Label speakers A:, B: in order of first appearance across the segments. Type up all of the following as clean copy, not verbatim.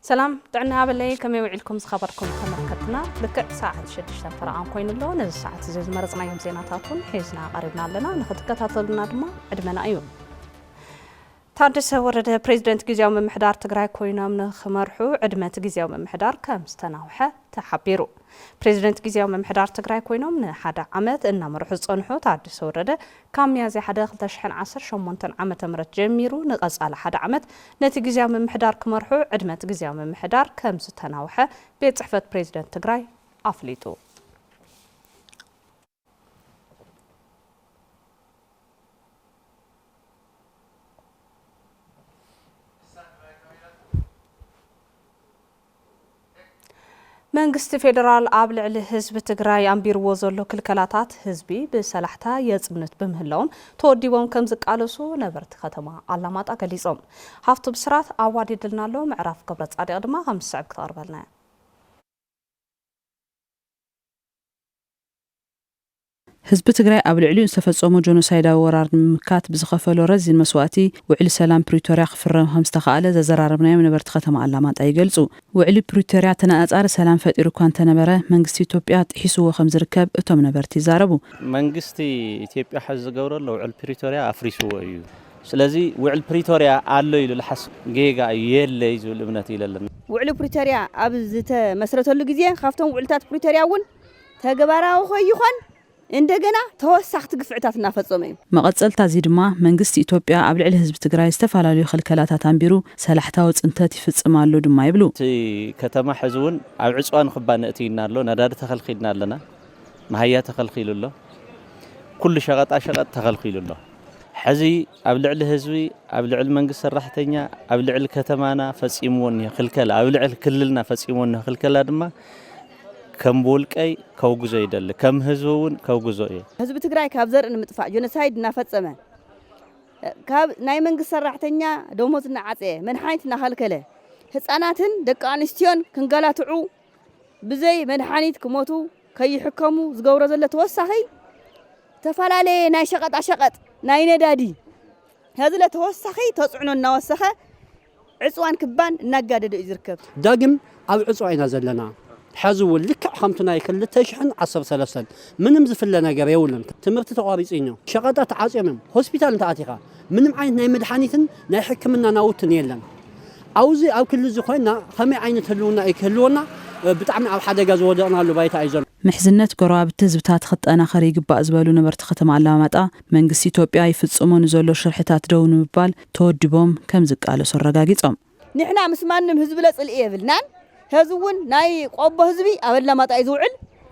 A: سلام دعنا بالله كم يوعدكم خبركم تمركتنا لك ساعة شدشتن فرعان كوين الله نزل ساعة زي مرزنا يوم زيناتاتون حيزنا قريبنا لنا ناخذ كتاتلنا دما عدمنا أيوم تادس ورد بريزيدنت جيزاو من محدار تقراي كوينا من خمرحو عدمت جيزاو من محدار كم استناوحة تحبيرو بريزيدنت جيزاو من محدار تقراي كوينا من حدا عمد إننا مرحو صنحو تادس ورد كام يازي حدا خلتشحن عصر شمونتن عمت مرت جميرو نقص على حدا عمت نتي جيزاو من محدار كمرحو عدمت جيزاو من محدار كم استناوحة بيت صحفة بريزيدنت تقراي أفليتو መንግስት ፌደራል አብልዕ ለህዝብ ትግራይ አምቢርዎ ዘሎ ክልከላታት ህዝቢ በሰላሕታ የጽምነት በምህላውን ተወዲቦም ከም ዝቃለሱ ነበርቲ ከተማ አላማጣ ገሊጾም ሃፍቱ ብስራት አዋዲድልናሎ ምዕራፍ ገብረ ጻዲቅ ድማ 5 ሰዓት ከተቀርበልና
B: ህዝብ ትግራይ ኣብ ልዕሊኡ ዝተፈጸሙ ጆኖሳይዳዊ ወራር ንምካት ብዝኸፈሎ ረዚን መስዋእቲ ውዕሊ ሰላም ፕሪቶሪያ ክፍረም ከም ዝተኻእለ ዘዘራረብናዮም ነበርቲ ከተማ አላማጣ ይገልጹ ውዕሊ ፕሪቶሪያ ተነጻጻሪ ሰላም ፈጢሩ እኳ እንተነበረ መንግስቲ ኢትዮጵያ ጥሒስዎ ከም ዝርከብ እቶም ነበርቲ ይዛረቡ
C: መንግስቲ ኢትዮጵያ ሕዚ ዝገብረሎ ውዕሊ ፕሪቶሪያ ኣፍሪስዎ እዩ ስለዚ ውዕሊ ፕሪቶሪያ ኣሎ ኢሉ ልሓስብ ጌጋ የለ ዝብል እምነት ይለለና
D: ውዕሊ ፕሪቶሪያ ኣብ ዝተመስረተሉ ግዜ ካብቶም ውዕልታት ፕሪቶሪያ እውን ተግባራዊ ኮይኹን እንደገና ተወሳኽቲ ግፍዕታት እናፈጸመ እዩ
B: መቐጸልታ እዚ ድማ መንግስቲ ኢትዮጵያ ኣብ ልዕሊ ህዝቢ ትግራይ ዝተፈላለዩ ክልከላታት ኣንቢሩ ሰላሕታዊ ጽንተት ይፍጽማሉ ድማ ይብሉ
C: እቲ ከተማ ሕዚ እውን ኣብ ዕፅዋን ክባን እቲና ኣሎ ነዳዲ ተኸልኺልና ኣለና ማህያ ተኸልኺሉ ኣሎ ኩሉ ሸቐጣ ሸቐጥ ተኸልኺሉ ኣሎ ሕዚ ኣብ ልዕሊ ህዝቢ ኣብ ልዕሊ መንግስቲ ሰራሕተኛ ኣብ ልዕሊ ከተማና ፈጺምዎን ክልከላ ኣብ ልዕሊ ክልልና ፈጺምዎን ክልከላ ድማ ከም ቦልቀይ ከውግዞ ይደል ከም ህዝቡን ከውግዞ እዩ
D: ህዝቢ ትግራይ ካብ ዘርኢ ንምጥፋእ ጆኖሳይድ እናፈጸመ ካብ ናይ መንግስቲ ሰራሕተኛ ደሞዝ እናዓፀ መድሓኒት እናኸልከለ ህፃናትን ደቂ ኣንስትዮን ክንገላትዑ ብዘይ መድሓኒት ክሞቱ ከይሕከሙ ዝገብሮ ዘሎ ተወሳኺ ተፈላለየ ናይ ሸቐጣ ሸቐጥ ናይ ነዳዲ ህዝለ ተወሳኺ ተጽዕኖ እናወሰኸ ዕፅዋን ክባን እናጋደደ እዩ ዝርከብ
E: ዳግም ኣብ ዕፅዋ ኢና ዘለና حزو لك خمتنا يكل تشحن عصر ثلاثة منهم زفلنا جريولن تمرت تقاريصينه شغطات عاصمم هوسبيتال تاعتيها منهم عين ناي مدحانيتن ناي حكمنا ناوتن يلن اوزي او كل زخوينا خمي عين تهلونا يكلونا بتعمل على حدا غاز ودقنا له بايت ايزل
B: محزنت قراب تزبطات خطانا خريج بازبالو نبرت ختم علاماطا منግስት ኢትዮጵያ ይፍጽሞን ዘሎ ሽርሕታት ደውን ምባል ተወድቦም ከም ዝቃለሱ ረጋጊጾም
D: ንሕና ምስማንም ህዝብ ለጽል ይብልናን هزون ناي قبة هزبي أبد لما تأيزوعل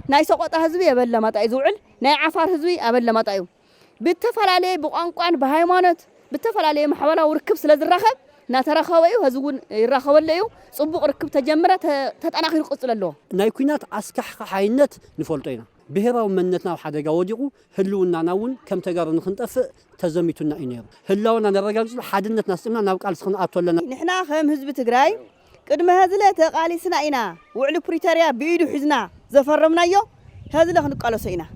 D: ناي سقط هزبي أبد لما تأيزوعل ناي عفار هزبي أبد لما تأيو بتفعل عليه بقانقان بهايمانات بتفعل عليه محاولة وركب سلز الرخب ناترخويو هزون الرخول ليو صبق ركب تجمرة تتأناخير قصة له
E: ناي كينات أسكح حينات نفولتينا بهرا ومنتنا وحدا جواديقو هلونا ناون كم تجار نخنطف تزميتنا إنير هلونا نرجع حدنا نسمنا ناوك على سخن أطولنا
D: نحنا خم هزب تجراي قدم هذا تقالي سنائنا وعلو بريتاريا بيدو حزنا زفرمنا يو هذا اللي خنقالو سينا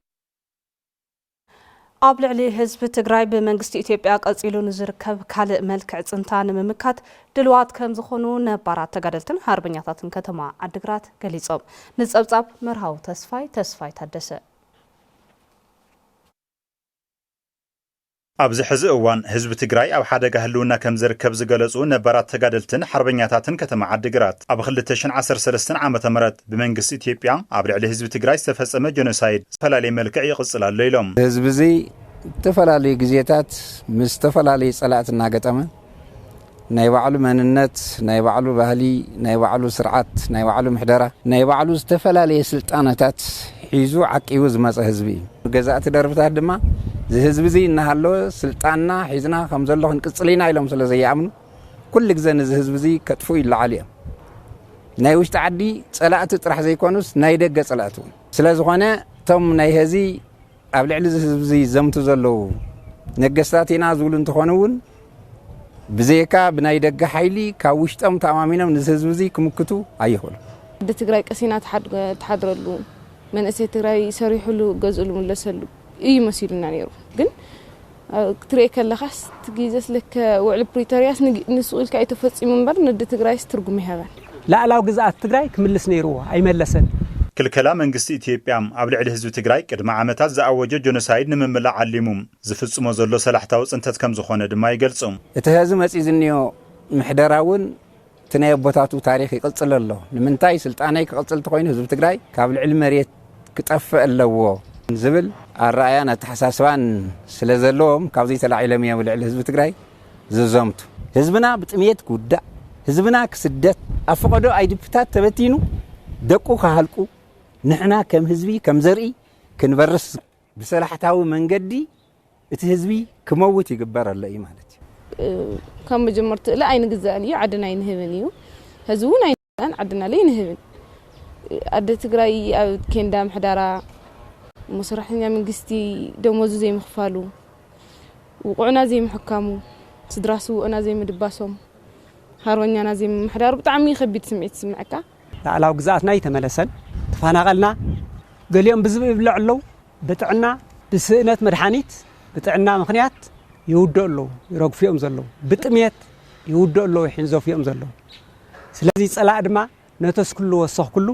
A: أبلع لي حزب تجراي بمنجست إثيوبيا قصيلو نزركب كالق ملك ጽንታን ممكات دلوات كم زخونو نبارات تقادلتن حربኛታትን ከተማ አድግራት ገሊጾም ንጸብጻብ መርሃው ተስፋይ ታደሰ
F: ኣብዚ ሕዚ እዋን ህዝቢ ትግራይ ኣብ ሓደጋ ህልውና ከም ዝርከብ ዝገለጹ ነባራት ተጋደልትን ሓርበኛታትን ከተማ ዓዲግራት ኣብ 2013 ዓመተ ምህረት ብመንግስቲ ኢትዮጵያ ኣብ ልዕሊ ህዝቢ ትግራይ ዝተፈጸመ ጆኖሳይድ ዝተፈላለየ መልክዕ ይቕጽል ኣሎ ኢሎም
G: ህዝቢ እዚ ዝተፈላለዩ ግዜታት ምስ ዝተፈላለዩ ጸላእትና ገጠመ ናይ ባዕሉ መንነት ናይ ባዕሉ ባህሊ ናይ ባዕሉ ስርዓት ናይ ባዕሉ ምሕደራ ናይ ባዕሉ ዝተፈላለዩ ስልጣናታት ሒዙ ዓቂቡ ዝመጸ ህዝቢ ገዛእቲ ደርብታት ድማ ዝህዝብ እዚ እናሃሎ ስልጣንና ሒዝና ከም ዘሎ ክንቅጽሊና ኢሎም ስለዘይኣምኑ ኩሉ ግዜ ንዝህዝብ እዚ ከጥፉ ይለዓል እዮም ናይ ውሽጢ ዓዲ ጸላእቲ ጥራሕ ዘይኮኑስ ናይ ደገ ጸላእቲ ስለዝኾነ ቶም ናይ ህዚ ኣብ ልዕሊ ዝህዝብ እዚ ዘምቱ ዘለው ነገስታት ኢና ዝብሉ እንትኾኑ እውን ብዘይካ ብናይ ደገ ሓይሊ ካብ ውሽጦም ተኣማሚኖም ንዝህዝብ እዚ ክምክቱ ኣይኽእሉ
H: ትግራይ ቀሲና ተሓድረሉ መንእሰይ ትግራይ ሰሪሑሉ ገዝኡሉ መለሰሉ እዩ መሲሉና ነይሩ ግን ክትሪኢ ከለኻስ ትግዘስ ለከ ውዕል ፕሪቶሪያስ ንስኡልካ ኣይተፈጺሙ እምበር ንድ ትግራይስ ትርጉም ይሃባን
E: ላዕላው ግዛት ትግራይ ክምልስ ነይርዎ ኣይመለሰን
F: ክልከላ መንግስቲ ኢትዮጵያ ኣብ ልዕሊ ህዝቢ ትግራይ ቅድመ ዓመታት ዝኣወጀ ጆኖሳይድ ንምምላእ ዓሊሙ ዝፍጽሞ ዘሎ ሰላሕታዊ ጽንተት ከም ዝኾነ ድማ ይገልጹ
G: እቲ ህዝቢ መጺ ዝንዮ ምሕደራውን ትናይ ቦታቱ ታሪኽ ይቅጽል ኣሎ ንምንታይ ስልጣነይ ክቅጽል ተኮይኑ ህዝቢ ትግራይ ካብ ልዕሊ መሬት ክጠፍእ ኣለዎ ዝብል ኣረኣያን ኣተሓሳስባን ስለ ዘለዎም ካብዚ ተላዒሎም እዮም ልዕሊ ህዝቢ ትግራይ ዝዘምቱ ህዝብና ብጥሜት ጉዳእ ህዝብና ክስደት ኣፍቀዶ ኣይድፕታት ተበቲኑ ደቁ ካሃልቁ ንሕና ከም ህዝቢ ከም ዘርኢ ክንበርስ ብሰላሕታዊ መንገዲ እቲ ህዝቢ ክመውት ይግበር ኣሎ እዩ ማለት
H: ከም መጀመርት ላ ኣይንግዛእን እዩ ዓድና ይንህብን እዩ ህዝቡን ኣይንግዛእን ዓድና ላይ ይንህብን ኣደ ትግራይ ኣብ ኬንዳ ምሕዳራ መስራሕኛ መንግስቲ ደሞዙ ዘይምኽፋሉ ውቁዕና ዘይምሕካሙ ስድራሱ ወና ዘይምድባሶም ሃርወኛና ዘይምሕዳር ብጣዕሚ ከቢድ ስምዒት ስምዓካ
E: ላዕላው ግዛእትና ይተመለሰን ተፈናቀልና ገሊኦም ብዝብ ይብልዕ ኣለዉ ብጥዕና ብስእነት መድሓኒት ብጥዕና ምኽንያት ይውድኡ ኣለዉ ይረግፊኦም ዘለዉ ብጥሜት ይውድኡ ኣለዉ ይሕንዘፍዮም ዘለዉ ስለዚ ፀላእ ድማ ነተስ ኩሉ ወሰኽ ኩሉ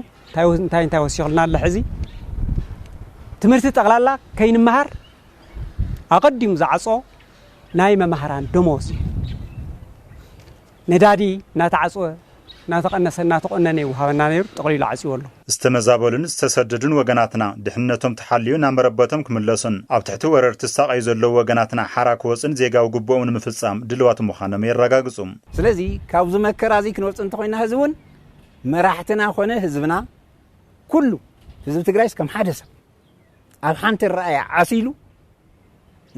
E: እንታይ ወሲኽልና ኣሎ ሕዚ ትምህርቲ ጠቕላላ ከይንመሃር ኣቐዲሙ ዝዓጾ ናይ መምሃራን ደሞዝ ነዳዲ እናተዓጽወ ናተቀነሰ ናተቆነነ ይውሃበና ነይሩ ጠቕሊሉ ዓጽዩ ኣሎ
F: ዝተመዛበሉን ዝተሰደዱን ወገናትና ድሕነቶም ተሓልዩ ናመረበቶም ክምለሱን ኣብ ትሕቲ ወረርቲ ዝሳቀዩ ዘለዉ ወገናትና ሓራክ ወፅን ዜጋዊ ግቦኦም ንምፍጻም ድልዋት ምዃኖም የረጋግጹ
G: ስለዚ ካብዚ መከራዚ ክንወጽ እንተኮይና ህዝቡን መራሕትና ኾነ ህዝብና ኩሉ ህዝብ ትግራይ ከም ሓደ ሰብ ኣብ ሓንቲ ረኣያ ዓሲሉ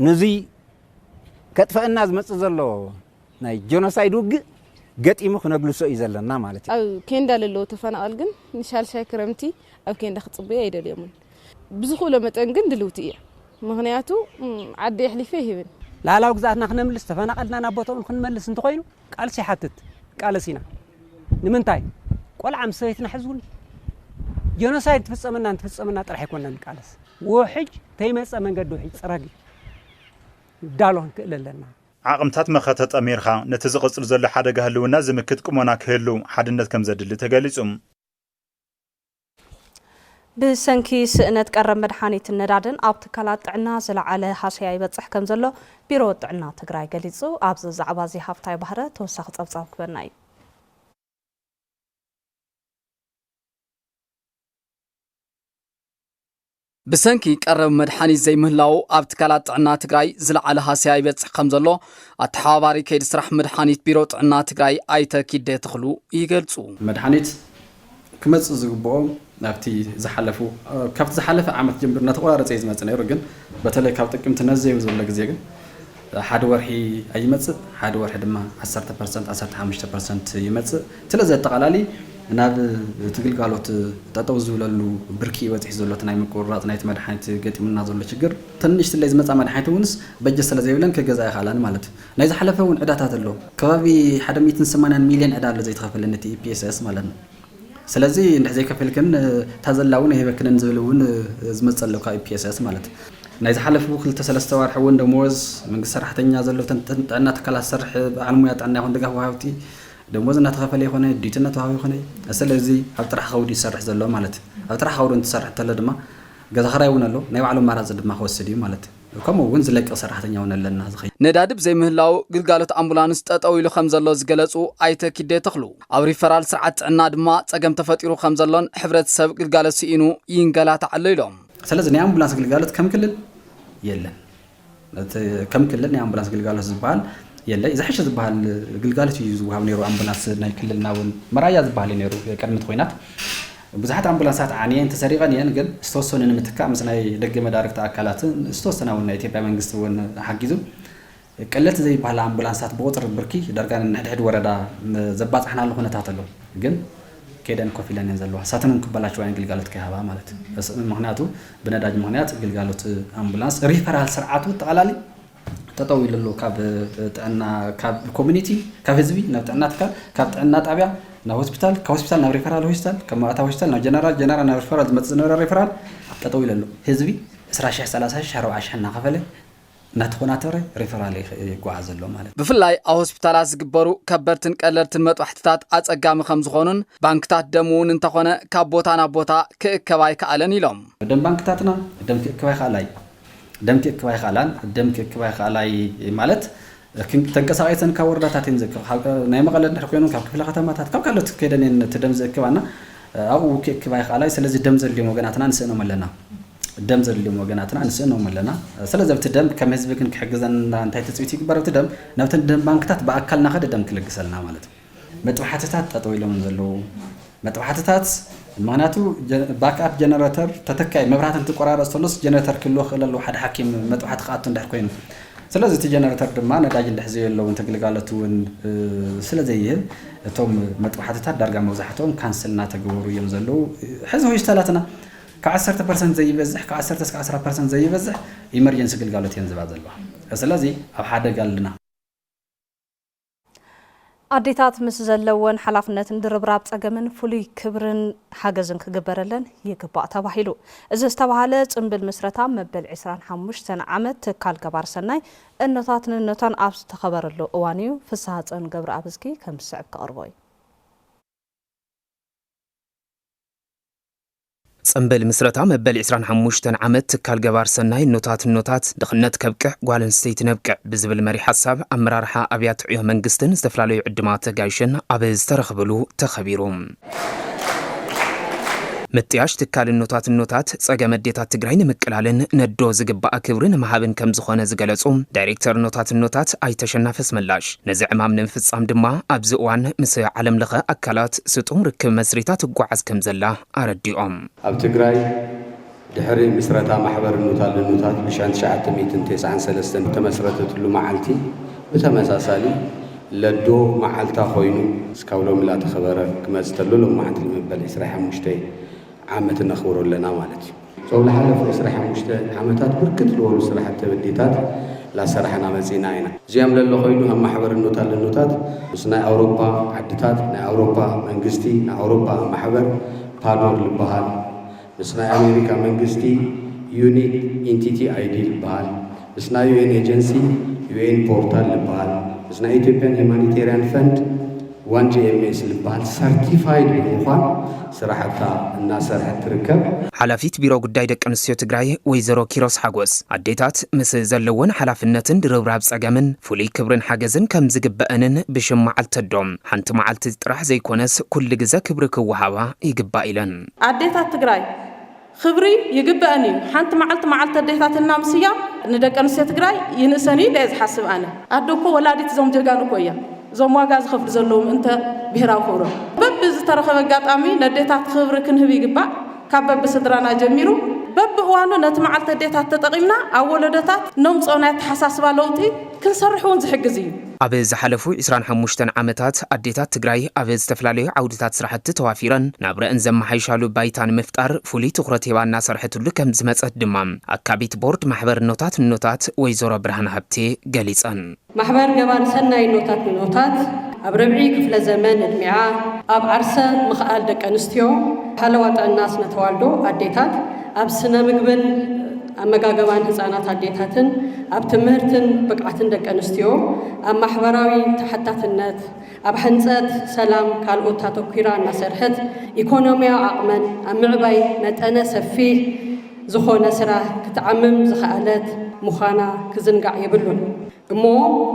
G: ነዚ ከጥፈአና ዝመጽእ ዘሎ ናይ ጆኖሳይድ ውግእ ገጢሙ ክነግልሶ እዩ ዘለና ማለት እዩ
H: ኣብ ኬንዳ ለለዎ ተፈናቀል ግን ንሻልሻይ ክረምቲ ኣብ ኬንዳ ክጽበዩ ኣይደልዮምን ብዝኽእሎ መጠን ግን ድልውቲ እያ ምክንያቱ ዓዲ ይሕሊፈ ይህብን
E: ላዕላው ግዛእትና ክነምልስ ተፈናቀልና ናብ ቦታውን ክንመልስ እንተኮይኑ ቃልሲ ይሓትት ቃለሲና ንምንታይ ቆልዓ ምስ ሰበይትና ሕዝውን ጆኖሳይድ ትፍጸመና ጥራሕ ይኮነን ቃለስ ውሕጅ ተይመጸ መንገዲ ውሕጅ ጽረጊ ዳሎን ክእል ኣለና
F: ዓቕምታት መኸተ ጠሚርኻ ነቲ ዝቕጽል ዘሎ ሓደጋ ህልውና ዝምክት ቁመና ክህሉ ሓድነት ከም ዘድሊ ተገሊጹ
A: ብሰንኪ ስእነት ቀረብ መድሓኒት ነዳድን ኣብ ትካላት ጥዕና ዝለዓለ ሃስያ ይበጽሕ ከም ዘሎ ቢሮ ጥዕና ትግራይ ገሊጹ ኣብዚ ዛዕባ እዚ ሃፍታይ ባህረ ተወሳኺ ጸብጻብ ክበና እዩ
I: ብሰንኪ ቀረብ መድሓኒት ዘይምህላው ኣብ ትካላት ጥዕና ትግራይ ዝለዓለ ሃስያ ይበጽሕ ከም ዘሎ ኣተሓባባሪ ከይዲ ስራሕ መድሓኒት ቢሮ ጥዕና ትግራይ ኣይተ ኪደ ተኽሉ ይገልጹ
J: መድሓኒት ክመጽእ ዝግብኦ ናብቲ ዝሓለፉ ካብቲ ዝሓለፈ ዓመት ጀምሮ እናተቆራረጸ ዝመጽእ ነይሩ ግን በተለይ ካብ ጥቅምቲ ነዘዩ ዘሎ ግዜ ግን ሓደ ወርሒ ኣይመጽእ ሓደ ወርሒ ድማ 10% 15% ይመጽእ ስለዚ ኣጠቃላሊ ናብ ትግልጋሎት ጠጠው ዝብለሉ ብርኪ ወጽሕ ዘሎት ናይ ምቁራጽ ናይ መድሓኒት ገጢምና ዘሎ ችግር ትንሽ ስለ ዝመጻ መድሓኒት ውንስ በጀ ስለ ዘይብለን ከገዛ ይኻላን ማለት ናይ ዝሓለፈ እውን ዕዳታት ኣሎ ከባቢ 180 ሚልዮን ዕዳ ኣሎ ዘይተኸፈለን እቲ ኢፒኤስኤስ ማለት ነው ስለዚ እንደ ዘይከፈልክን ታዘላውን ይበክነን ዝብለውን ዝመጸለው ካብ ኢፒኤስኤስ ማለት ናይ ዝሓለፉ 2-3 ወርሒ እውን ደሞዝ መንግስቲ ሰራሕተኛ ዘሎተን ጥዕና ትካላት ሰርሕ ዓለሙያ ጥዕና ይኹን ድጋፍ ወሃብቲ ደሞዝ እናተኸፈለ ይኾነ ዲዩቲና ተዋሃቢ ይኾነ ስለዚ ኣብ ጥራሕ ኸውዲ ይሰርሕ ዘሎ ማለት ኣብ ጥራሕ ኸውዲ እንትሰርሕ ተለ ድማ ገዛ ኸራይ እውን ኣሎ ናይ ባዕሉ ማራጽ ድማ ክወስድ እዩ ማለት ከምኡ እውን ዝለቀ ሰራሕተኛ እውን ኣለና ዝኸይ
I: ነዳድብ ዘይምህላው ግልጋሎት ኣምቡላንስ ጠጠው ኢሉ ከም ዘሎ ዝገለጹ ኣይተ ኪደ ተኽሉ ኣብ ሪፈራል ስርዓት ጥዕና ድማ ጸገም ተፈጢሩ ከም ዘሎን ሕብረተሰብ ግልጋሎት ሲኢኑ ይንገላታዕ ኣሎ ኢሎም
J: ስለዚ ናይ ኣምቡላንስ ግልጋሎት ከም ክልል የለን ከም ክልል ናይ ኣምቡላንስ ግልጋሎት ዝበሃል የለ ዝሕሽ ዝበሃል ግልጋሎት እዩ ዝወሃብ ነይሩ ኣምቡላንስ ናይ ክልልና እውን መራያ ዝበሃል ነይሩ ቀድምት ኮይናት ብዙሓት ኣምቡላንሳት ዓንየን ተሰሪቐን እየን ግን ዝተወሰነ ንምትካእ ምስ ናይ ደገ መዳርግቲ ኣካላት ዝተወሰነ እውን ናይ ኢትዮጵያ መንግስቲ እውን ሓጊዙ ቀለልቲ ዘይበሃል ኣምቡላንሳት ብቁፅሪ ብርኪ ዳርጋ ንሕድሕድ ወረዳ ዘባፅሕና ኣሎ ኩነታት ኣሎ ግን ከይደን ኮፍ ኢለን ዘለዋ ሳተንን ክበላቸው አይን ግልጋሎት ከሃባ ማለት ምክንያቱ በነዳጅ ምክንያት ግልጋሎት ኣምቡላንስ ሪፈራል ስርዓቱ ተቃላሊ ተጠው ኢሉ ካብ ጥዕና ካብ ኮሚኒቲ ካብ ህዝቢ ናብ ጥዕና ትካል ካብ ጥዕና ጣብያ ናብ ሆስፒታል ካብ ሆስፒታል ናብ ሪፈራል ሆስፒታል ካብ ማእታ ሆስፒታል ናብ ጀነራል ናብ ሪፈራል ዝመጽእ ሪፈራል ተጠው ኢሉ ህዝቢ 20 30 40 እናኸፈለ ናትኾናተረ ሪፈራል ይጓዓዝ ዘሎ ማለት
I: ብፍላይ ኣብ ሆስፒታላት ዝግበሩ ከበርትን ቀለልትን መጥዋሕትታት ኣጸጋሚ ከም ዝኾኑን ባንክታት ደም እውን እንተኾነ ካብ ቦታ ናብ ቦታ ክእከባ ይከኣለን ኢሎም
J: ደም ባንክታትና ደም ክእከባ ይከኣላይ ደም ክእከባ ይከኣላን ደም ክእከባ ይከኣላይ ማለት ተንቀሳቒሰን ካብ ወረዳታትን ናይ መቐለ ድሕሪ ኮይኑ ካብ ክፍለ ከተማታት ካብ ካልኦት ከደን ትደም ዝእከባና ኣብኡ ክእከባ ይከኣላይ ስለዚ ደም ዘድልዮም ወገናትና ንስእኖም ኣለና ደም ዘድልዮም ወገናትና ንስእኖም ኣለና ስለዚ ኣብቲ ደም ከም ህዝቢ ግን ክሕግዘና እንታይ ተፅቢት ይግበር ኣብቲ ደም ናብተን ደም ባንክታት ብኣካልና ኸደ ደም ክልግሰልና ማለት መጥባሕትታት ጠጠው ኢሎም ዘለዉ መጥባሕትታት ምክንያቱ ባክኣፕ ጀነሬተር ተተካይ መብራህቲ እንትቆራረፅ ተሎስ ጀነሬተር ክህልዎ ክእል ኣለዎ ሓደ ሓኪም መጥባሕቲ ክኣቱ እንድሕር ኮይኑ ስለዚ እቲ ጀነሬተር ድማ ነዳጅ እንድሕር ዘየለዎ ተግልጋሎት እውን ስለዘይህብ እቶም መጥባሕትታት ዳርጋ መብዛሕትኦም ካንስል እናተገበሩ እዮም ዘለዉ ሕዚ ሆስፒታላትና ከ10% ዘይበዝሕ ከ10-10% ዘይበዝሕ ኢመርጀንሲ ግልጋሎት እየን ዝባ ዘለዋ ስለዚ ኣብ ሓደጋ ኣለና
A: ኣዴታት ምስ ዘለወን ሓላፍነትን ድርብራብ ፀገምን ፍሉይ ክብርን ሓገዝን ክግበረለን ይግባእ ተባሂሉ እዚ ዝተባሃለ ጽምብል ምስረታ መበል 25 ዓመት ትካል ገባር ሰናይ እኖታትን ኣብ ዝተኸበረሉ እዋን እዩ ፍስሓ ጽዮን ገብረ ኣብዝኪ ከም ዝስዕብ ከቕርቦ እዩ
K: ጽምብል ምስረታ መበል 25 ዓመት ትካል ገባር ሰናይ ኖታት ድኽነት ከብቅዕ ጓልን ስተይቲ ነብቅዕ ብዝብል መሪ ሓሳብ ኣመራርሓ ኣብያተ ዕዮ መንግስትን ዝተፈላለዩ ዕድማት ተጋይሽን ኣብ ዝተረኽብሉ ተኸቢሩ ምጥያሽ ትካል ኖታት ጸገም ኣዴታት ትግራይ ንምቅላልን ነዶ ዝግባእ ክብርን መሃብን ከም ዝኾነ ዝገለጹ ዳይሬክተር ኖታት ኣይተሸናፈስ መላሽ ነዚ ዕማም ንምፍጻም ድማ ኣብዚ እዋን ምስ ዓለም ለኸ ኣካላት ስጡም ርክብ መስሪታት ትጓዓዝ ከም ዘላ ኣረዲኦም
L: ኣብ ትግራይ ድሕሪ ምስረታ ማሕበር ኖታት ብ1993 ተመስረተትሉ መዓልቲ ብተመሳሳሊ ለዶ መዓልታ ኮይኑ እስካብ ሎሚ ላተኸበረ ክመጽእ ተሎ ሎም መዓልቲ መበል 25 ዓመት ነኽብሮ ኣለና ማለት እዩ ጾም ለሓለፉ 25 ዓመታት ብርክት ዝበሉ ስራሕቲ ኣዴታት ላሰራሕና መጺና ኢና እዚኦም ለሎ ኮይኑ ኣብ ማሕበር ኖታት ምስ ናይ ኣውሮፓ ዓድታት ናይ ኣውሮፓ መንግስቲ ናይ ኣውሮፓ ማሕበር ፓዶር ዝበሃል ምስ ናይ ኣሜሪካ መንግስቲ ዩኒት ኢንቲቲ አይዲ ዝበሃል ምስ ናይ ዩኤን ኤጀንሲ ዩኤን ፖርታል ዝበሃል ምስ ናይ ኢትዮጵያን ሁማኒቴሪያን ፈንድ 1GMS ዝበሃል ሰርቲፋይድ ብምዃን ስራሕታ እናሰርሐት ትርከብ
K: ሓላፊት ቢሮ ጉዳይ ደቂ ኣንስትዮ ትግራይ ወይዘሮ ኪሮስ ሓጎስ ኣዴታት ምስ ዘለወን ሓላፍነትን ድርብራብ ጸገምን ፍሉይ ክብርን ሓገዝን ከም ዝግበአንን ብሽም መዓልቲ ኣዶም ሓንቲ መዓልቲ ጥራሕ ዘይኮነስ ኩሉ ግዜ ክብሪ ክወሃባ ይግባእ ኢለን
M: ኣዴታት ትግራይ ክብሪ ይግበአን እዩ ሓንቲ መዓልቲ ኣዴታትና ምስያ ንደቂ ኣንስትዮ ትግራይ ይንእሰኒ ኢለ ዝሓስብ ኣነ ኣዶ እኮ ወላዲት ዞም ጀጋኑ እኮ እያ ዞም ዋጋ ዝኸፍሉ ዘለዎም እንተ ብሄራዊ ክብሮ በቢ ዝተረኸበ ኣጋጣሚ ለዴታት ክብሪ ክንህብ ይግባእ ካብ በቢ ስድራና ጀሚሩ በቢ እዋኑ ነቲ መዓልቲ ኣዴታት ተጠቒምና ኣብ ወለዶታት ነምፅኦ ናይ ተሓሳስባ ለውጢ ክንሰርሕ እውን ዝሕግዝ እዩ
K: ኣብ ዝሓለፉ 25 ዓመታት ኣዴታት ትግራይ ኣብ ዝተፈላለዩ ዓውድታት ስራሕቲ ተዋፊረን ናብረአን ዘመሓይሻሉ ባይታ ንምፍጣር ፍሉይ ትኹረት ሂባ እናሰርሐትሉ ከም ዝመፀት ድማ ኣካቢት ቦርድ ማሕበር ኖታት ወይዘሮ ብርሃን ሃብቴ ገሊፀን
N: ማሕበር ገባር ሰናይ ኖታት ኣብ ረብዒ ክፍለ ዘመን ዕድሚዓ ኣብ ዓርሰ ምኽኣል ደቂ ኣንስትዮ ሓለዋ ጥዕና ስነ ተዋልዶ ኣዴታት ኣብ ስነ ምግብን ኣመጋገባን ህፃናት ኣዴታትን ኣብ ትምህርትን ብቅዓትን ደቂ ኣንስትዮ ኣብ ማሕበራዊ ተሓታትነት ኣብ ሕንፀት ሰላም ካልኦት ኣተኲራ እናሰርሐት ኢኮኖምያዊ ዓቕመን ኣብ ምዕባይ መጠነ ሰፊሕ ዝኾነ ስራሕ ክትዓምም ዝኸኣለት ምዃና ክዝንጋዕ የብሉን እሞ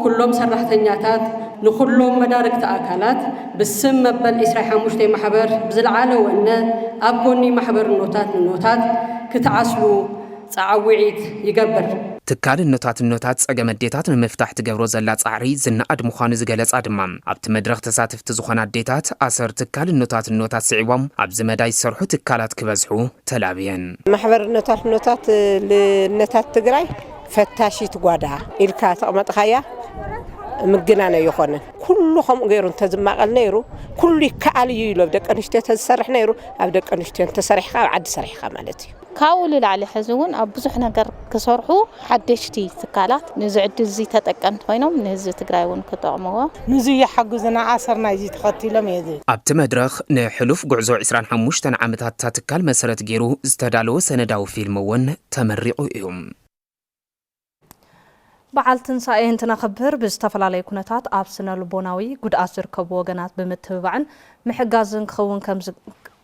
N: ኩሎም ሰራሕተኛታት ንኩሎም መዳርግቲ ኣካላት ብስም መበል 25 ማሕበር ብዝለዓለ ወነ ኣብ ጎኒ ማሕበር ኖታት ክትዓስሉ ጻዕዊዒት ይገብር
K: ትካል ኖታት ጸገም ኣዴታት ንምፍታሕ ትገብሮ ዘላ ጻዕሪ ዝናኣድ ምዃኑ ዝገለጻ ድማ ኣብቲ መድረኽ ተሳትፍቲ ዝኾነ ኣዴታት ኣሰር ትካል ኖታት ስዒቦም ኣብዚ መዳይ ዝሰርሑ ትካላት ክበዝሑ ተላብየን
O: ማሕበር ኖታት ልነታት ትግራይ ፈታሺት ጓዳ ኢልካ ተቐመጥኻያ ምግናነ ይኾነን ኩሉ ከምኡ ገይሩ እንተዝማቐል ነይሩ ኩሉ ይከኣል እዩ ኢሎ ደቂ ኣንስትዮ ተዝሰርሕ ነይሩ ኣብ ደቂ ኣንስትዮ ተሰሪሕካ ኣብ ዓዲ ሰሪሕካ ማለት እዩ
P: ካብኡ ልላዕሊ ሕዚ እውን ኣብ ብዙሕ ነገር ክሰርሑ ሓደሽቲ ትካላት ነዚ ዕድል እዚ ተጠቀምቲ ኮይኖም ንህዝቢ ትግራይ እውን ክጠቕምዎ
Q: ንዚ ይሓግዙና ኣሰርና እዚ ተኸቲሎም እየ ዝብል
K: ኣብቲ መድረኽ ንሕሉፍ ጉዕዞ 25 ዓመታት ትካል መሰረት ገይሩ ዝተዳለወ ሰነዳዊ ፊልም እውን ተመሪቑ እዩ
A: በዓል ትንሳኤ እንትነኽብር ብዝተፈላለዩ ኩነታት ኣብ ስነ ልቦናዊ ጉድኣት ዝርከቡ ወገናት ብምትብባዕን ምሕጋዝን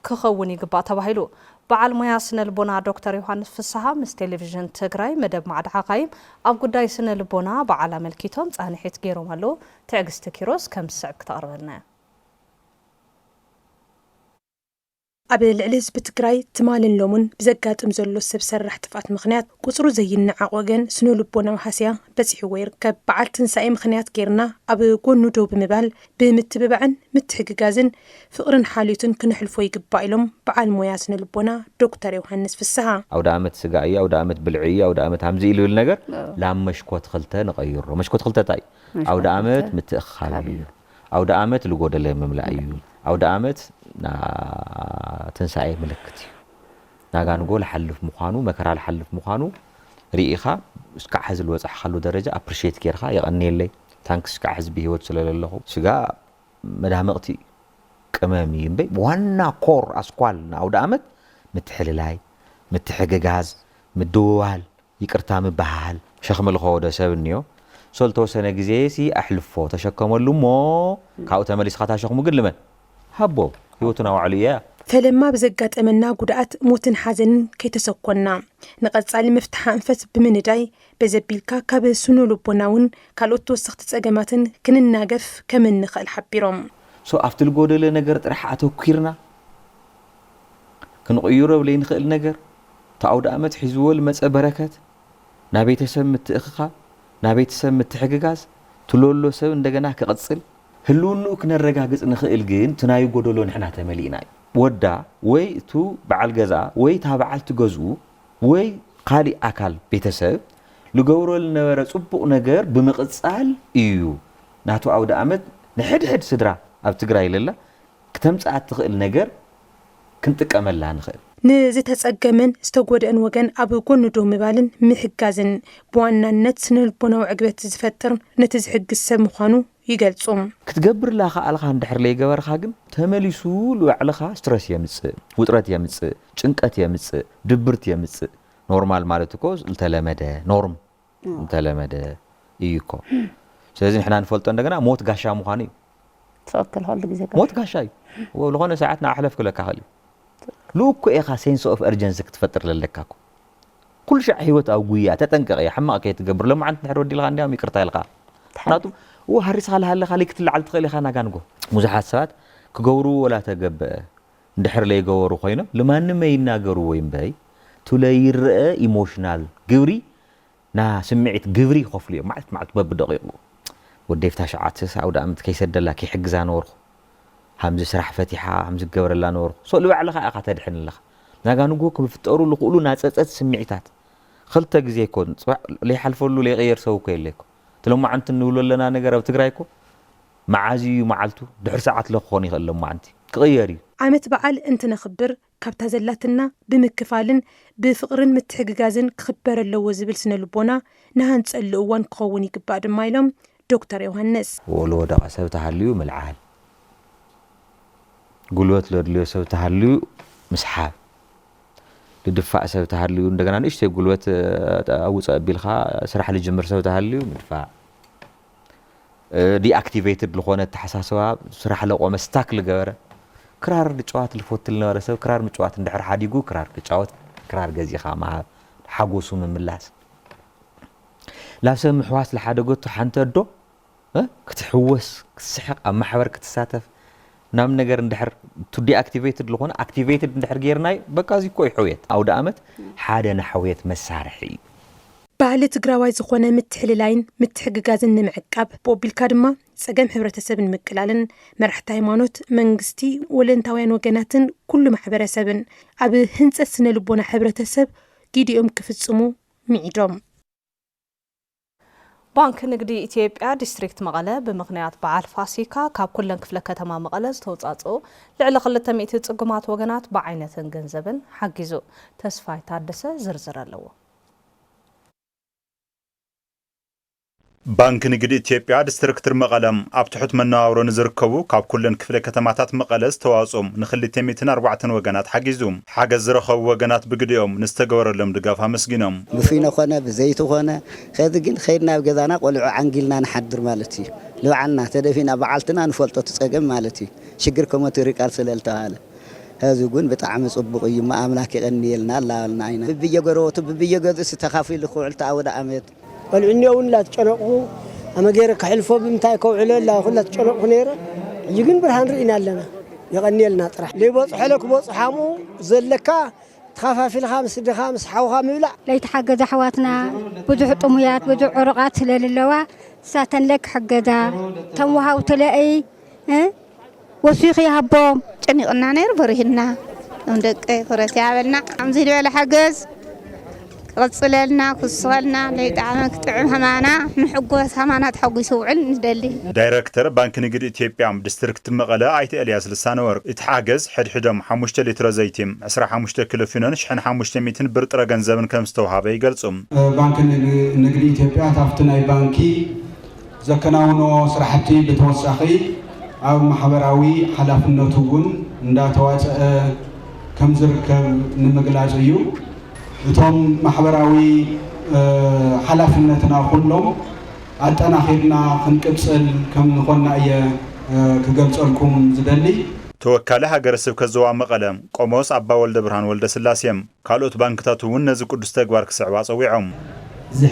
A: ክኸውን ይግባእ ተባሂሉ በዓል ሞያ ስነ ልቦና ዶክተር ዮሐንስ ፍስሓ ምስ ቴሌቪዥን ትግራይ መደብ ማዕድሓኻይም ኣብ ጉዳይ ስነ ልቦና በዓል ኣመልኪቶም ጻንሒት ገይሮም ኣለዉ። ትዕግስቲ ኪሮስ ከም ዝስዕብ ክትቐርበልና
R: ኣብ ልዕሊ ህዝቢ ትግራይ ትማልን ሎሙን ብዘጋጥም ዘሎ ሰብ ሰራሕ ጥፋት ምኽንያት ቁፅሩ ዘይነዓቅ ወገን ስነ ልቦናዊ ሃስያ በፂሕዎ ይርከብ። በዓል ትንሳኤ ምኽንያት ጌርና ኣብ ጎኑ ደው ብምባል ብምትብባዕን ምትሕግጋዝን ፍቕርን ሓልዮትን ክነሕልፎ ይግባእ ኢሎም በዓል ሞያ ስነ ልቦና ዶክተር ዮሐንስ ፍስሓ
S: ኣውደ ዓመት ስጋ እዩ፣ ኣውደ ዓመት ብልዒ እዩ፣ ኣውደ ዓመት ሃምዚ ኢሉ ይብል ነገር ላብ መሽኮት ክልተ ንቐይሮ። መሽኮት ክልተ ታይ ኣውደ ዓመት ምትእኻል እዩ፣ ኣውደ ዓመት ልጎደለ ምምላእ እዩ፣ ኣውደ ዓመት ትንሳኤ ምልክት እዩ። ናጋንጎ ልሓልፍ ምዃኑ መከራ ልሓልፍ ምዃኑ ርኢኻ እስካዕ ሕዚ ልወፅሕካሉ ደረጃ ኣፕሪሼት ጌርካ የቐኒየለይ ታንክስ እስካዕ ሕዚ ብሂወት ስለለለኹ ስጋ መዳመቕቲ ቅመም እዩ እምበይ ዋና ኮር ኣስኳል ንኣውደ ዓመት ምትሕልላይ ምትሕግጋዝ ምድውዋል ይቅርታ ምባሃል ሸኽሚ ልኸወደ ሰብ እኒዮ ሰልተወሰነ ግዜ ሲ ኣሕልፎ ተሸከመሉ እሞ ካብኡ ተመሊስካ ታሸኽሙ ግን ልመን ሃቦ ህይወቱና ዋዕሉ እያ
R: ፈለማ ብዘጋጠመና ጉድኣት ሞትን ሓዘንን ከይተሰኮና ንቐጻሊ መፍትሓ እንፈት ብምንዳይ በዘቢልካ ካብ ስነ ልቦናውን ካልኦት ተወሰኽቲ ፀገማትን ክንናገፍ ከም እንኽእል ሓቢሮም
S: ኣብቲ ልጎደለ ነገር ጥራሕ ኣተኲርና ክንቕይሮ ብለይንኽእል ነገር ተኣውደ ዓመት ሒዝዎ ልመፀ በረከት ናብ ቤተሰብ ምትእኽኻብ ናብ ቤተሰብ ምትሕግጋዝ ትለሎ ሰብ እንደገና ክቕፅል ህልውንኡ ክነረጋግፅ ንኽእል ግን ትናይ ጎደሎ ንሕና ተመሊእና ወዳ ወይ እቱ በዓል ገዛ ወይ ታ በዓል ትገዝኡ ወይ ካሊእ ኣካል ቤተሰብ ልገብሮ ልነበረ ጽቡቕ ነገር ብምቕጻል እዩ ናቱ ኣውደ ዓመት ንሕድሕድ ስድራ ኣብ ትግራይ ለላ ክተምፅኣት ትኽእል ነገር ክንጥቀመላ ንኽእል
R: ንዝተጸገመን ዝተጎደአን ወገን ኣብ ጎኑ ደው ምባልን ምሕጋዝን ብዋናነት ስነ ልቦናዊ ዕግበት ዝፈጥር ነቲ ዝሕግዝ ሰብ ምዃኑ ይገልጹ።
S: ክትገብርላ ኸኣልኻ እንድሕር ለይገበርኻ ግን ተመሊሱ ልባዕልኻ ስትረስ የምፅእ፣ ውጥረት የምፅእ፣ ጭንቀት የምፅእ፣ ድብርት የምፅእ ኖርማል ማለት እኮ ዝተለመደ ኖርም ዝተለመደ እዩ እኮ። ስለዚ ንሕና ንፈልጦ እንደገና ሞት ጋሻ ምዃኑ እዩ።
P: ትኽክል ሁሉ ግዜ
S: ሞት ጋሻ እዩ። ዝኾነ ሰዓት ንኣሕለፍ ክለካ ኽእል እዩ ልኡኮ ኢኻ ሴንስ ኦፍ እርጀንሲ ክትፈጥር ለለካ እኮ ኩሉ ሻዕ ህይወት ኣብ ጉያ ተጠንቀቕ እያ ሕማቕ ከይትገብር ሎማዓንቲ ንድሕር ወዲልካ እንዲያውም ይቅርታ ኢልካ ምክንያቱ ሃሪስኻ ልሃለኻ ክትልዓል ትኽእል ኢኻ ናጋንጎ ብዙሓት ሰባት ክገብሩ ወላ ተገብአ እንድሕር ለይገበሩ ኮይኖም ልማንም ይናገሩ ወይ እምበይ ትለይርአ ኢሞሽናል ግብሪ ና ስምዒት ግብሪ ይኸፍሉ እዮም ማለት በብደቂቁ ወደይፍታ ሸዓትስ ኣውደ ዓመት ከይሰደላ ከይሕግዛ ነበርኩ ሃምዚ ስራሕ ፈቲሓ ሃምዚ ገበረላ ነበርኩ ልባዕልኻ ኢኻ ተድሕን ኣለኻ ናጋንጎ ክፍጠሩ ዝኽእሉ ናፀፀት ስምዒታት ክልተ ግዜ ኮን ለይሓልፈሉ ለይቀየር ሰብ እኮ የለ እኮ ትሎማዓንቲ እንብሎ ኣለና ነገር ኣብ ትግራይ እኮ መዓዝ እዩ መዓልቱ ድሕሪ ሰዓት ለክኾን ይኽእል ሎማዓንቲ ክቕየር እዩ
R: ዓመት በዓል እንትነኽብር ካብታ ዘላትና ብምክፋልን ብፍቕርን ምትሕግጋዝን ክኽበር ኣለዎ ዝብል ስነ ልቦና ንሃንፀሉ እዋን ክኸውን ይግባእ ድማ ኢሎም ዶክተር ዮሐንስ
S: ወልወደቐ ሰብ ተሃልዩ ምልዓል ጉልበት ለድልዮ ሰብ ተሃልዩ ምስሓብ ልድፋእ ሰብ ተሃልዩ እንደገና ንእሽተይ ጉልበት ኣውፅእ ኣቢልካ ስራሕ ልጅምር ሰብ ተሃልዩ ምድፋእ ዲኣክቲቬትድ ዝኾነ ተሓሳስባ ስራሕ ለቆመ ስታክ ልገበረ ክራር ልጨዋት ልፈት ልነበረ ሰብ ክራር ምጭዋት እንድሕር ሓዲጉ ክራር ክጫወት ክራር ገዚኻ መሃብ ሓጎሱ ምምላስ ላብ ሰብ ምሕዋስ ዝሓደገቱ ሓንቲ ኣዶ ክትሕወስ ክትስሕቕ ኣብ ማሕበር ክትሳተፍ ናብ ነገር እንድሕር ቱ ዲኣክቲቬትድ ዝኾነ ኣክቲቬትድ እንድሕር ጌርናዮ በቃ እዚ እኮ ሕውየት ኣውደ ዓመት ሓደ ንሕውየት መሳርሒ እዩ
R: ባህሊ ትግራዋይ ዝኾነ ምትሕልላይን ምትሕግጋዝን ንምዕቃብ ብኦቢልካ ድማ ፀገም ሕብረተሰብን ንምቅላልን መራሕቲ ሃይማኖት መንግስቲ ወለንታውያን ወገናትን ኩሉ ማሕበረሰብን ኣብ ህንፀት ስነ ልቦና ሕብረተሰብ ጊዲኦም ክፍጽሙ ሚዒዶም
A: ባንክ ንግዲ ኢትዮጵያ ዲስትሪክት መቐለ ብምኽንያት በዓል ፋሲካ ካብ ኩለን ክፍለ ከተማ መቐለ ዝተውፃፅኡ ልዕሊ 200 ጽጉማት ወገናት ብዓይነትን ገንዘብን ሓጊዙ ተስፋይ ታደሰ ዝርዝር ኣለዎ
F: ባንክ ንግዲ ኢትዮጵያ ዲስትሪክተር መቀለም ኣብ ትሑት መነባብሮ ንዝርከቡ ካብ ኩለን ክፍለ ከተማታት መቀለ ዝተዋጾም ን240 ወገናት ሓጊዙም ሓገዝ ዝረኸቡ ወገናት ብግዲኦም ንዝተገበረሎም ድጋፍ ኣመስጊኖም
T: ብፊኖ ኾነ ብዘይቱ ኾነ ከዚ ግን ኸይድና ኣብ ገዛና ቆልዑ ዓንጊልና ንሓድር ማለት እዩ ልውዓልና ተደፊና በዓልትና ንፈልጦ ትጸገም ማለት እዩ ሽግር ከመቱ ሪቃል ስለልተባለ هذا يقول بتعامل صبغي ما أملاك غنيلنا لا نعينا بيجروت بيجرد استخافي لخوع تعود عميد
U: والعني ولا تشرقوا أما غيرك حلفوا بمتاعك وعلى لا ولا تشرقوا نيرة يجين برهان رئينا لنا يغنيلنا طرح لي بص حلك بص حامو زلكا تخافا في الخامس الخامس حوها مبلع
V: لا يتحقق حواتنا بدو طميات بدو عرقات للوا ساتن لك حقدا تموها وتلاقي وسيخي هبوم
P: ጨኒቕና ነይሩ በሪህና እንደቀ ፍረት ያበልና አምዚ ደለ ሓገዝ قصلنا كسلنا ليدعم كتعم همانا نحقوس همانا تحقوس وعل ندلي
F: دايركتور بانك نجد إثيوبيا ديستريكت مقالة آيت إلياس لسانور اتحاجز حدهم 5 لتر زيتم 15 كيلو فينون شحن 500 برت رجن زمن كم استوها بيجلسهم
W: بانك نجد إثيوبيا تفتنا بانكي زكناونو صراحتي بتوسخي أو محبراوي حلفنا تقول نداتوات كم زركب نمجلاجيو توم محبراوي حلفنا كلهم أتنا خيرنا خنكبسل كم نقولنا أيه كجلسلكم زدلي
F: توكلها جرسب كزوا مقلم قموس أبا ولد برهان ولد سلاسيم قالوا بانك تاتون نزق قدس تجوارك سعواس ويعم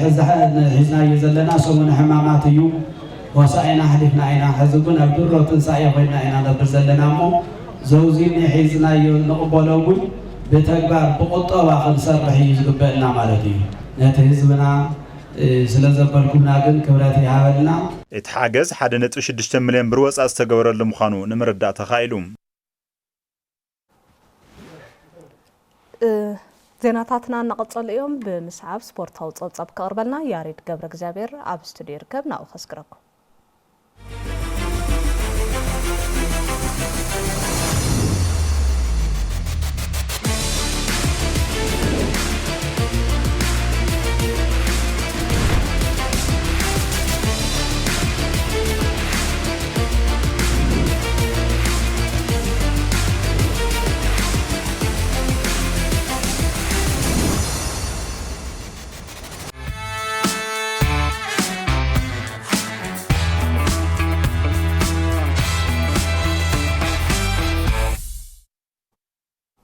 E: حزنا يزلنا سوون حمامات يوم وسائنا حلفنا عنا حزقون أبدور تنسايا بينا عنا نبرزلنا مو زوزين حزنا ينقبلون بتكبر بقطة واحد سرح يزقبلنا مالتي نتهزبنا سلزبلكم ناقل كبراتي هاولنا
F: اتحاجز حد نتوش 6 مليون بروس استجور لمخانو نمردا تخايلهم
A: زيناتاتنا نقصل اليوم بمسعف سبورت هاوس صب كقربلنا ياريد قبر جابر اب استوديو ركبنا وخسكركم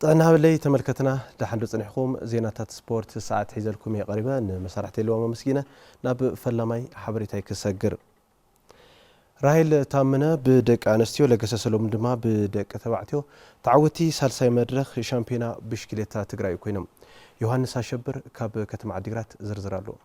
X: أنا هبلي تملكتنا لحد صنعكم زينات سبورت ساعات حيزلكم هي قريبة إن مسرحة اليوم مسكينة ناب فلماي حبريتاي كسجر راهيل تامنا بدك أنستيو لقصص لهم دما بدك تبعتيو تعودتي سالساي مدرخ شامبيونا بشكلتها تقرأي كوينم يوهانس هاشبر كاب كتم عديرات زرزرالو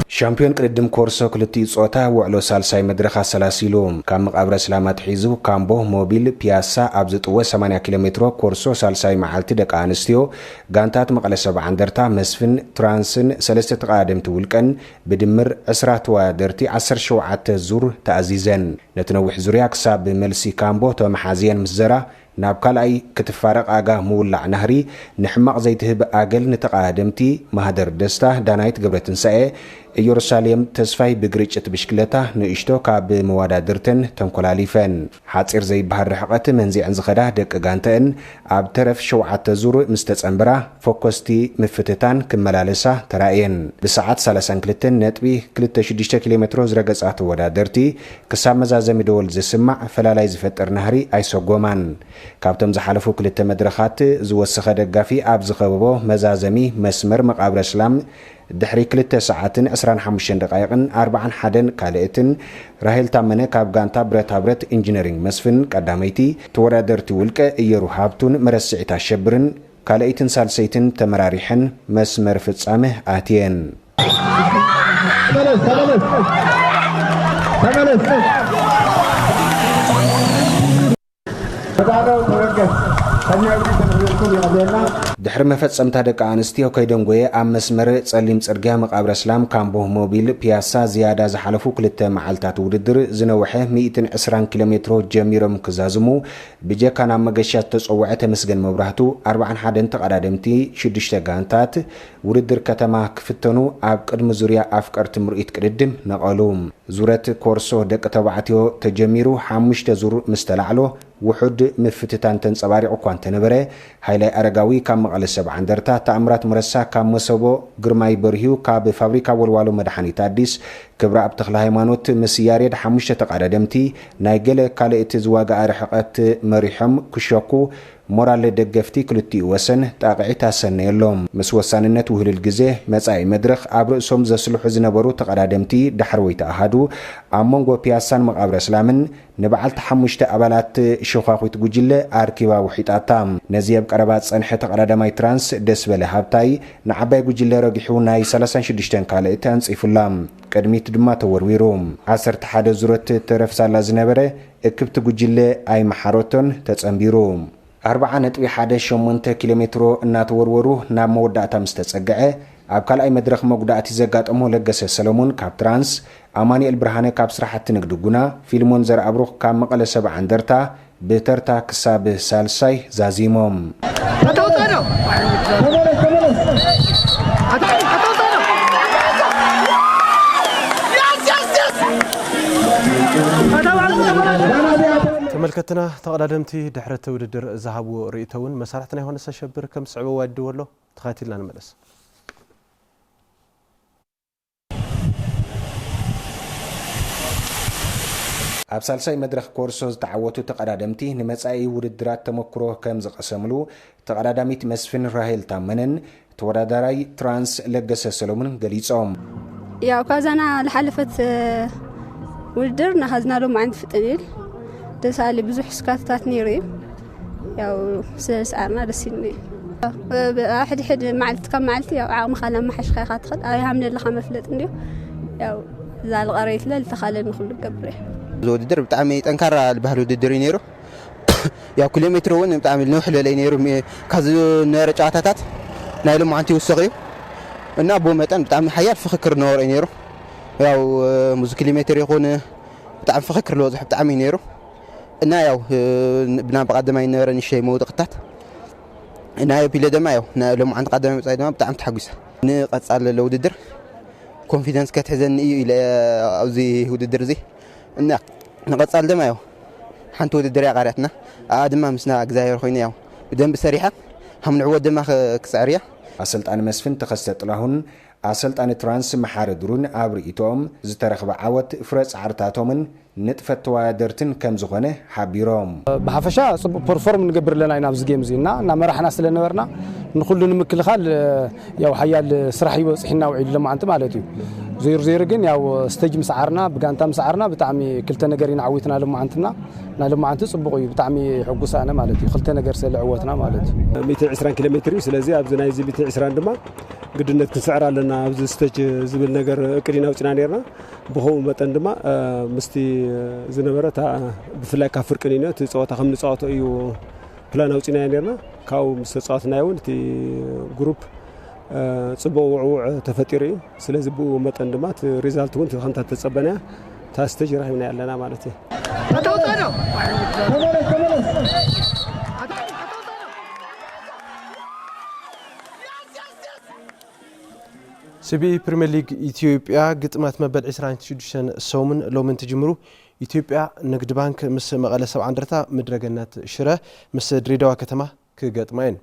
Y: شامبيون قدم كورسو كلتي صوتا وعلو سالساي مدرخه سلاسيلوم كام مقابره سلامات حيزو كامبو موبيل بياسا ابزطو 8 كيلومتر كورسو سالساي معالتي دق انستيو غانتات مقله 7 اندرتا مسفن ترانسن سلسته تقادم تولقن بدمر 10 توادرتي 17 زور تعزيزن نتنوح زوريا كساب ملسي كامبو تمحازين مزرا ناب كالاي كتفارق آغا مولع نهري نحمق زيتهب آغل نتقادمتي مهدر دستا دانايت قبرتن ساي يورساليم تسفاي بقريجة بشكلتا نيشتو كاب موادادرتن تنكولاليفن حاصير زي بحر رحقات منزي انزخدا دق غانتن اب ترف شوعات زور مستتصنبرا فوكستي مفتتان كملالسا تراين بساعات 32 نتبي 26 كيلومتر زرقصات ودادرتي كساب مزازمي دول زسمع فلالاي زفتر نهري ايسوغومان كابتم زحالفو كلتا مدرخات زوسخ دقافي اب زخببو مزازمي مسمر مقابر اسلام دحري كلتا ساعتين 25 دقائق 41 كالئتن راهيل تامنه كاب غانتا برتا برت انجينيرينج مسفن قداميتي تورادرتي ولقه ايرو هابتون مرسعتا شبرن كالئتن سالسيتن تمراريحن مسمر فصامه اتين تملس ድሕሪ መፈጸምታ ደቂ ኣንስትዮ ከይደንጎየ ኣብ መስመር ጸሊም ጽርግያ መቃብረ ሰላም ካምቦ ሞቢል ፒያሳ ዝያዳ ዝሓለፉ ክልተ መዓልታት ውድድር ዝነውሐ 120 ኪሎ ሜትሮ ጀሚሮም ክዛዝሙ ብጀካ ናብ መገሻ ተጸውዐ ተመስገን መብራህቱ 41 ተቀዳደምቲ 6 ጋንታት ውድድር ከተማ ክፍተኑ ኣብ ቅድሚ ዙርያ ኣፍቀርቲ ምርኢት ቅድድም ነቐሉ ዙረት ኮርሶ ደቂ ተባዕትዮ ተጀሚሩ 5 ዙር ምስተላዕሎ ውሑድ ምፍትታን ተንጸባሪቑ እኳ እንተነበረ ሃይላይ ኣረጋዊ ካብ መቐለ 70 እንደርታ ተኣምራት ምረሳ ካብ መሰቦ ግርማይ በርሂዩ ካብ ፋብሪካ ወልዋሎ መድሓኒት ኣዲስ ክብራ ኣብ ተክለ ሃይማኖት ምስ ያሬድ 5 ተቀዳደምቲ ናይ ገለ ካልእቲ ዝዋጋኣ ርሕቐት መሪሖም ክሸኩ ሞራል ደገፍቲ ክልቲኡ ወሰን ጣቕዒት ኣሰነየሎም ምስ ወሳንነት ውህልል ግዜ መጻኢ መድረኽ ኣብ ርእሶም ዘስልሑ ዝነበሩ ተቀዳደምቲ ድሕሪ ወይ ተኣሃዱ ኣብ መንጎ ፒያሳን መቃብረ ሰላምን ንበዓልቲ 5 ኣባላት ሸኻኺት ጉጅለ ኣርኪባ ውሒጣታ ነዚ ኣብ ቀረባ ጸንሐ ተቀዳዳማይ ትራንስ ደስ በለ ሃብታይ ንዓባይ ጉጅለ ረጊሑ ናይ 36 ካልእቲ ኣንጺፉላ ቅድሚት ድማ ተወርዊሩ 11 ዙረት ተረፍሳላ ዝነበረ እክብቲ ጉጅለ ኣይ መሓሮቶን ተጸምቢሩ 4.18 ኪሎ ሜትሮ እናተወርወሩ ናብ መወዳእታ ምስ ተጸግዐ ኣብ ካልኣይ መድረኽ መጉዳእቲ ዘጋጠሞ ለገሰ ሰለሞን ካብ ትራንስ ኣማኒኤል ብርሃነ ካብ ስራሕቲ ንግዲ ጉና ፊልሞን ዘርአብሩኽ ካብ መቐለ 70 እንደርታ ብተርታ ክሳብ ሳልሳይ ዛዚሞም
X: ተመልከትና ተቀዳደምቲ ድሕረት ውድድር ዝሃቡ ርእይተውን መሳርሕትና ይሆነ ሰሸብር ከም ጽዕቦ ዋድወሎ ተኸታቲልና ንመለስ ኣብ ሳልሳይ መድረኽ ኮርሶ ዝተዓወቱ ተቀዳደምቲ ንመጻኢ ውድድራት ተመክሮ ከም ዝቀሰምሉ ተቀዳዳሚት መስፍን ራሄል ታመነን ተወዳዳራይ ትራንስ ለገሰ ሰሎሞን ገሊጾም
B: ያው ካዛና ለሐለፈት ውድድር ናኸዝናሎ ማዕንት ፍጥኒል ደሳሊ ብዙሕ ስካትታት ነይሩ ያው ስለሰዓርና ደስ ይልኒ ሕድ ማዓልቲ ካብ ማዓልቲ ያው ዓቕሚ ካላ ማሓሽኻ ኢኻ ትኽእል ኣብ ሃምነለኻ መፍለጥ እንድዩ ያው ዛል ቀረይት ለልተኻለን ንኹሉ ገብረ
C: ውድድር ብጣዕሚ ጠንካራ ዝበሃል ውድድር እዩ ነይሩ ያው ኪሎ ሜትር እውን ብጣዕሚ ንውሕለለይ ነይሩ ካዝ ነበረ ጨዋታታት ናይ ሎማዓንቲ ይውስኽ እዩ እና ብኡ መጠን ብጣዕሚ ሓያል ፍኽክር ነበረ እዩ ነይሩ ያው ሙዝ ኪሎ ሜትር ይኹን ብጣዕሚ ፍኽክር ዝበዝሖ ብጣዕሚ እዩ ነይሩ እና ያው ብና በቀደማይ ነበረ ንሸይ መውድቕታት እና ቢለ ደማ ያው ሎማዓንቲ ቀደማይ መጻኢ ደማ ብጣዕሚ ተሓጒሰ ንቐጻል ውድድር ኮንፊደንስ ከትሕዘኒ እዩ ኢለ ኣብዚ ውድድር እዚ እና ንቐጻል ደማ ያው ሓንቲ ውድድር ያቃርያትና ድማ ምስና እግዚኣብሔር ኮይኑ ያው ብደንብ ሰሪሓ ሃምንዕወት ድማ ክፅዕርያ ኣሰልጣኒ መስፍን ተኸስተ ጥላሁን ኣሰልጣኒ ትራንስ መሓረ ድሩን ኣብ ርእይቶኦም ዝተረኽበ ዓወት ፍረ ጻዕርታቶምን ንጥፈት ተወዳደርትን ከም ዝኾነ ሓቢሮም
D: ብሓፈሻ ጽቡቕ ፐርፎርም ንገብር ለና ኢና ኣብዚ ጌም እዚ እና መራሕና ስለነበርና ንኹሉ ንምክልኻል ያው ሓያል ስራሕ ይወፅሕና ውዒሉ ለማዓንቲ ማለት እዩ ዜሮ ግን ያው ስቴጅ ምስዓርና ብጋንታ ምስዓርና ብጣዕሚ ክልተ ነገር ኢና ዓዊትና ለማዓንትና ናይ ለማዓንቲ ጽቡቕ እዩ ብጣዕሚ ሕጉሳነ ማለት እዩ ክልተ ነገር ስለዕወትና ማለት እዩ
G: 120 ኪሎ ሜትር ስለዚ ኣብዚ ናይ 120 ድማ ግድነት ክንስዕር ኣለና ኣብዚ ስቴጅ ዝብል ነገር እቅዲና ውፅና ነርና ብኸው መጠን ድማ ምስቲ ዝነበረ ብፍላይ ካብ ፍርቅን እቲ ፀወታ ከም ንፀወቶ እዩ ፕላን ውፅና ነርና ካብኡ ምስ ተፃወትና እውን እቲ ግሩፕ ጽቡቕ ውዕውዕ ተፈጢሩ እዩ ስለዚ ብኡ መጠን ድማ እቲ ሪዛልት እውን ከምታ ተፀበና ታ ስቴጅ ረኺብና ያለና ማለት እዩ
X: ሲቢ ፕሪሚየር ሊግ ኢትዮጵያ ግጥማት መበል 26 ሰሙን ሎምን ትጅምሩ ኢትዮጵያ ንግድ ባንክ ምስ መቐለ 70 እንደርታ ምድረገነት ሽረ ምስ ድሬዳዋ ከተማ ክገጥማይን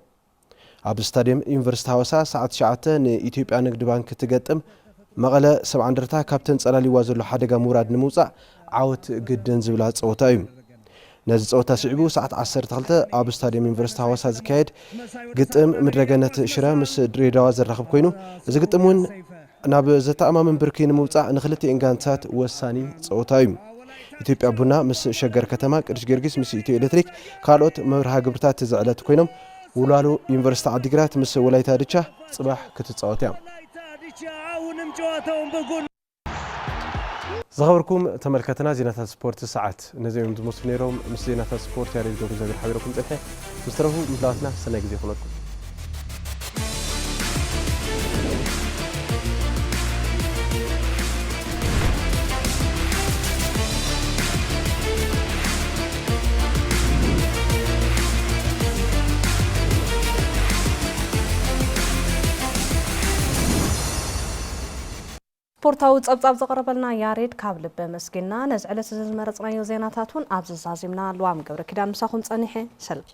X: ኣብ ስታዲየም ዩኒቨርሲቲ ሐዋሳ ሰዓት 9 ንኢትዮጵያ ንግድ ባንክ ትገጥም መቐለ 70 እንደርታ ካፕተን ጸላሊዋ ዘሎ ሓደጋ ሙራድ ንምውጻእ ዓወት ግድን ዝብላ ፀወታ እዩ ነዚ ፀወታ ስዕቡ ሰዓት 12 ኣብ ስታዲየም ዩኒቨርሲቲ ሐዋሳ ዝካየድ ግጥም ምድረገነት ሽረ ምስ ድሬዳዋ ዘራኽብ ኮይኑ እዚ ግጥም እውን ናብ ዘተኣማምን ብርኪ ንምውጻእ ንኽልቲአን ጋንታታት ወሳኒ ፀወታ እዩ ኢትዮጵያ ቡና ምስ ሸገር ከተማ ቅዱስ ጊዮርጊስ ምስ ኢትዮ ኤሌክትሪክ ካልኦት መርሃ ግብርታት ዝዕለት ኮይኖም ውላሉ ዩኒቨርሲቲ ዓዲግራት ምስ ወላይታ ድቻ ጽባሕ ክትጻወት እያ زغبركم تملكتنا زينات سبورت الساعات نزيهم مسلمينهم مس زينات سبورت يا ريت دور زبير حبيبكم صحيح مسترهو مثلاتنا سنه غزي خلقكم
A: سبورتاو ጸብጻብ ዘቀረበልና ያሬድ ካብ ልበ መስጊና ነዝዕለ ዝመረጽናዮ ዜናታቱን ኣብዝዛዚምና ልዋም ገብረ ኪዳን ምሳኹም ጸኒሐ ሰላም